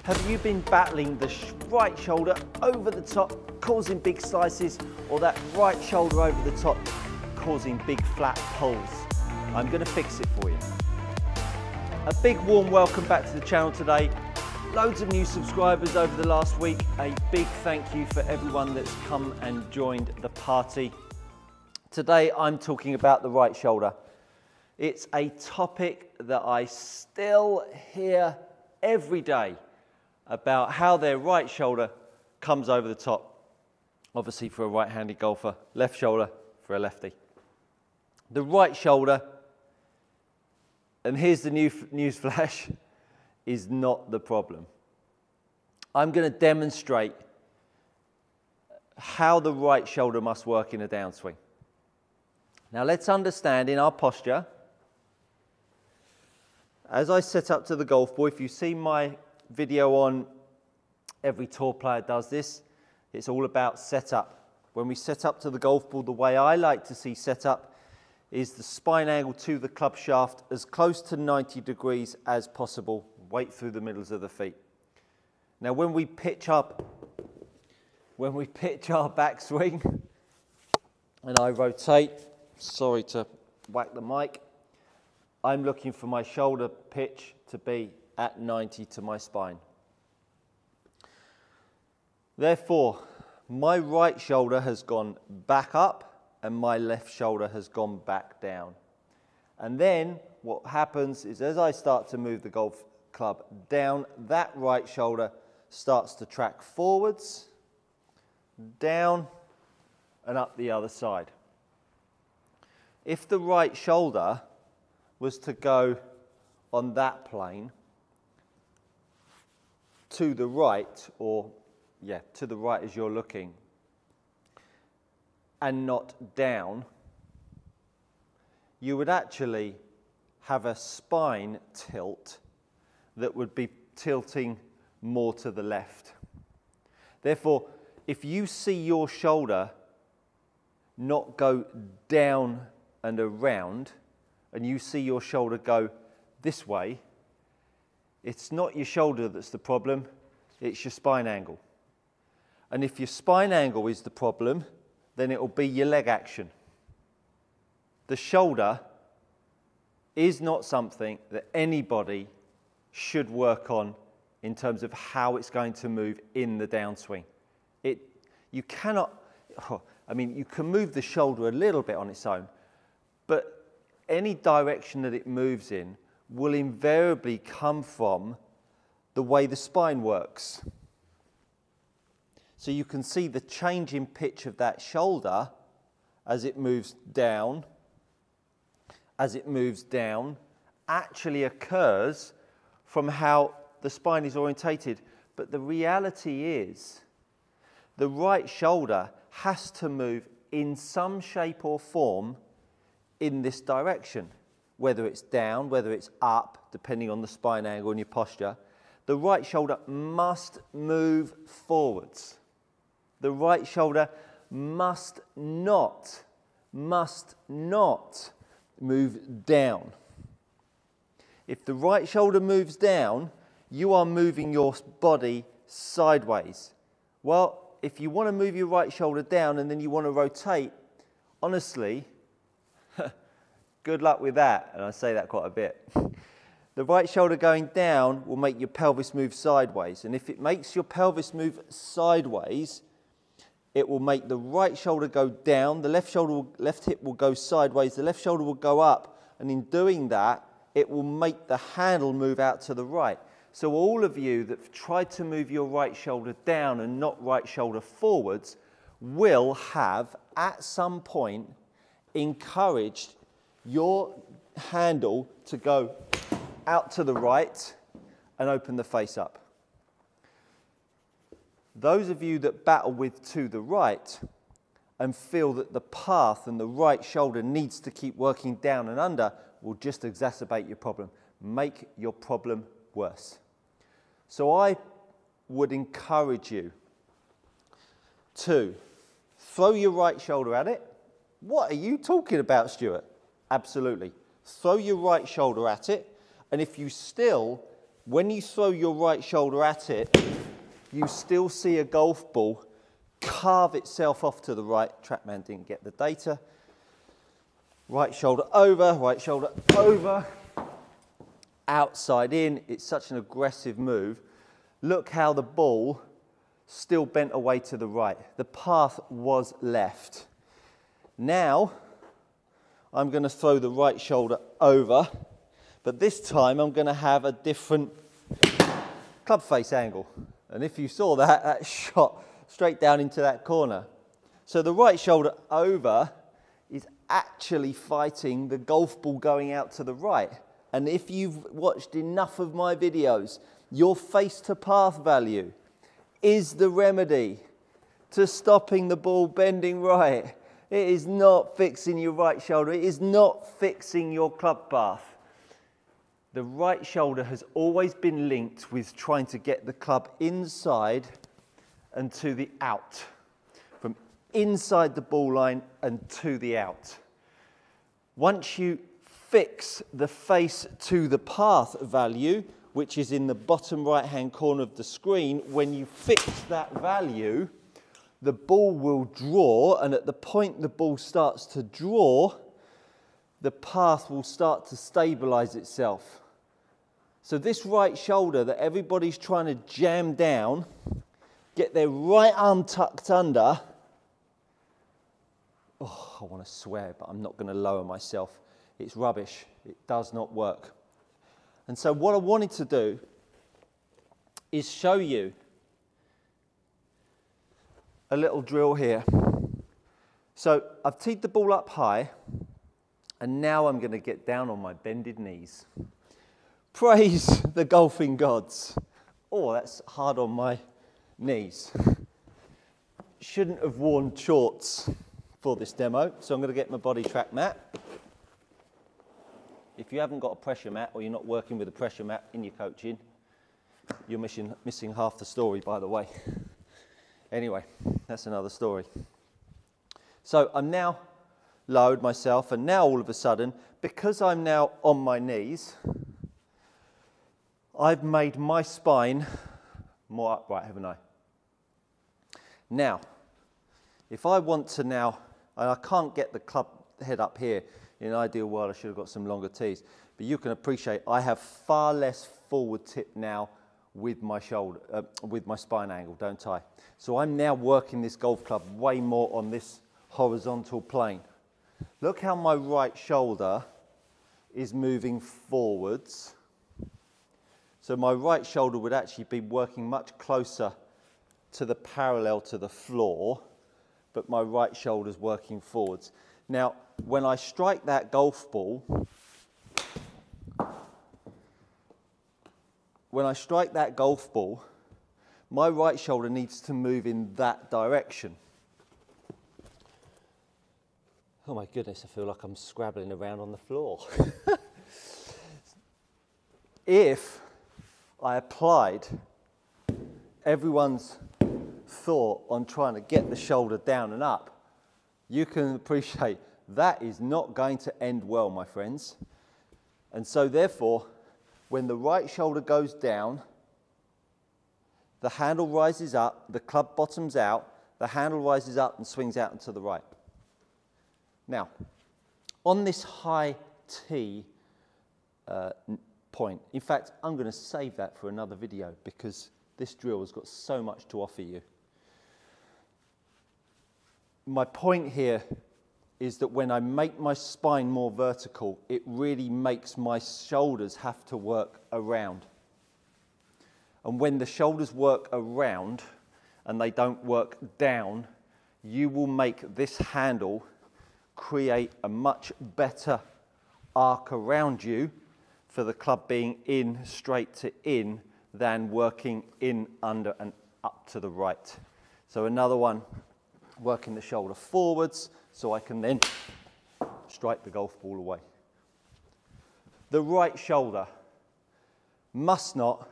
Have you been battling the right shoulder over the top, causing big slices, or that right shoulder over the top, causing big flat pulls? I'm going to fix it for you. A big warm welcome back to the channel today. Loads of new subscribers over the last week. A big thank you for everyone that's come and joined the party. Today I'm talking about the right shoulder. It's a topic that I still hear every day about how their right shoulder comes over the top. Obviously for a right-handed golfer, left shoulder for a lefty. The right shoulder, and here's the news flash, is not the problem. I'm going to demonstrate how the right shoulder must work in a downswing. Now let's understand in our posture, as I set up to the golf ball, if you see my video on every tour player does this, it's all about setup. When we set up to the golf ball, the way I like to see setup is the spine angle to the club shaft as close to 90 degrees as possible, weight through the middles of the feet. Now when we pitch our backswing and I rotate, sorry to whack the mic, I'm looking for my shoulder pitch to be at 90 to my spine. Therefore, my right shoulder has gone back up and my left shoulder has gone back down. And then what happens is as I start to move the golf club down, that right shoulder starts to track forwards, down and up the other side. If the right shoulder was to go on that plane to the right, or yeah, to the right as you're looking, and not down, you would actually have a spine tilt that would be tilting more to the left. Therefore, if you see your shoulder not go down and around, and you see your shoulder go this way, it's not your shoulder that's the problem, it's your spine angle. And if your spine angle is the problem, then it will be your leg action. The shoulder is not something that anybody should work on in terms of how it's going to move in the downswing. You cannot, I mean, you can move the shoulder a little bit on its own, but any direction that it moves in will invariably come from the way the spine works. So you can see the change in pitch of that shoulder as it moves down, actually occurs from how the spine is orientated. But the reality is the right shoulder has to move in some shape or form in this direction, whether it's down, whether it's up, depending on the spine angle and your posture. The right shoulder must move forwards. The right shoulder must not move down. If the right shoulder moves down, you are moving your body sideways. Well, if you want to move your right shoulder down and then you want to rotate, honestly, good luck with that, and I say that quite a bit. The right shoulder going down will make your pelvis move sideways, and if it makes your pelvis move sideways, it will make the right shoulder go down, the left hip will go sideways, the left shoulder will go up, and in doing that, it will make the handle move out to the right. So all of you that have tried to move your right shoulder down and not right shoulder forwards will have, at some point, encouraged your handle to go out to the right and open the face up. Those of you that battle with to the right and feel that the path and the right shoulder needs to keep working down and under will just exacerbate your problem, make your problem worse. So I would encourage you to throw your right shoulder at it. What are you talking about, Stuart? Absolutely. Throw your right shoulder at it, and if you still when you throw your right shoulder at it, you still see a golf ball carve itself off to the right. Trackman didn't get the data. Right shoulder over, outside in. It's such an aggressive move. Look how the ball still bent away to the right. The path was left. Now, I'm going to throw the right shoulder over, but this time I'm going to have a different club face angle. And if you saw that, that shot straight down into that corner. So the right shoulder over is actually fighting the golf ball going out to the right. And if you've watched enough of my videos, your face to path value is the remedy to stopping the ball bending right. It is not fixing your right shoulder. It is not fixing your club path. The right shoulder has always been linked with trying to get the club inside and to the out. From inside the ball line and to the out. Once you fix the face to the path value, which is in the bottom right-hand corner of the screen, when you fix that value, the ball will draw, and at the point the ball starts to draw, the path will start to stabilize itself. So this right shoulder that everybody's trying to jam down, get their right arm tucked under. Oh, I want to swear, but I'm not going to lower myself. It's rubbish. It does not work. And so what I wanted to do is show you a little drill here. So I've teed the ball up high, and now I'm going to get down on my bended knees. Praise the golfing gods. Oh, that's hard on my knees. Shouldn't have worn shorts for this demo, so I'm going to get my body track mat. If you haven't got a pressure mat, or you're not working with a pressure mat in your coaching, you're missing half the story, by the way. Anyway, that's another story. So I'm now lowered myself, and now all of a sudden, because I'm now on my knees, I've made my spine more upright, haven't I? Now, if I want to now, and I can't get the club head up here, in an ideal world I should have got some longer tees, but you can appreciate I have far less forward tip now with my shoulder, with my spine angle, don't I? So I'm now working this golf club way more on this horizontal plane. Look how my right shoulder is moving forwards. So my right shoulder would actually be working much closer to the parallel to the floor, but my right shoulder's working forwards. Now, when I strike that golf ball, my right shoulder needs to move in that direction. Oh my goodness, I feel like I'm scrabbling around on the floor. If I applied everyone's thought on trying to get the shoulder down and up, you can appreciate that is not going to end well, my friends. And so therefore, when the right shoulder goes down, the handle rises up, the club bottoms out, the handle rises up and swings out and to the right. Now, on this high tee point, in fact, I'm going to save that for another video because this drill has got so much to offer you. My point here is that when I make my spine more vertical, it really makes my shoulders have to work around. And when the shoulders work around and they don't work down, you will make this handle create a much better arc around you for the club being in, straight to in, than working in, under and up to the right. So another one, working the shoulder forwards so I can then strike the golf ball away. The right shoulder must not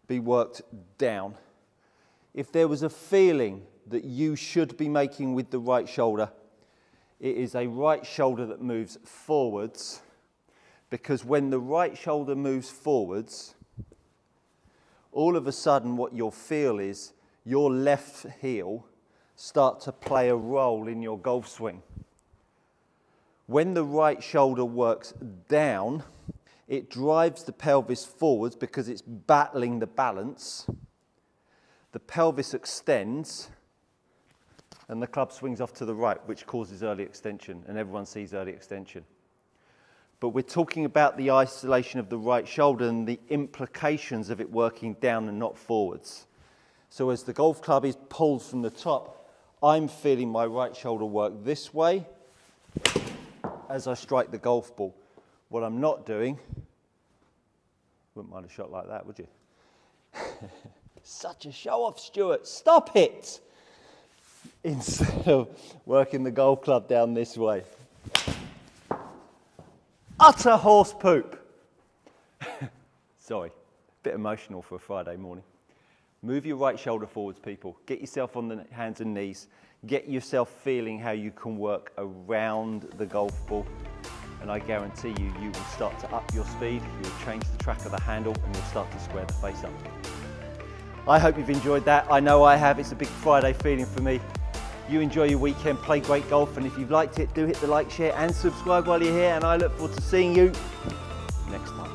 be worked down. If there was a feeling that you should be making with the right shoulder, it is a right shoulder that moves forwards because when the right shoulder moves forwards, all of a sudden what you'll feel is your left heel start to play a role in your golf swing. When the right shoulder works down, it drives the pelvis forwards because it's battling the balance. The pelvis extends and the club swings off to the right, which causes early extension, and everyone sees early extension. But we're talking about the isolation of the right shoulder and the implications of it working down and not forwards. So as the golf club is pulled from the top, I'm feeling my right shoulder work this way as I strike the golf ball. What I'm not doing, wouldn't mind a shot like that, would you? Such a show-off, Stuart, stop it! Instead of working the golf club down this way. Utter horse poop. Sorry, a bit emotional for a Friday morning. Move your right shoulder forwards, people. Get yourself on the hands and knees. Get yourself feeling how you can work around the golf ball. And I guarantee you, you will start to up your speed, you'll change the track of the handle, and you'll start to square the face up. I hope you've enjoyed that. I know I have. It's a big Friday feeling for me. You enjoy your weekend, play great golf, and if you've liked it, do hit the like, share and subscribe while you're here, and I look forward to seeing you next time.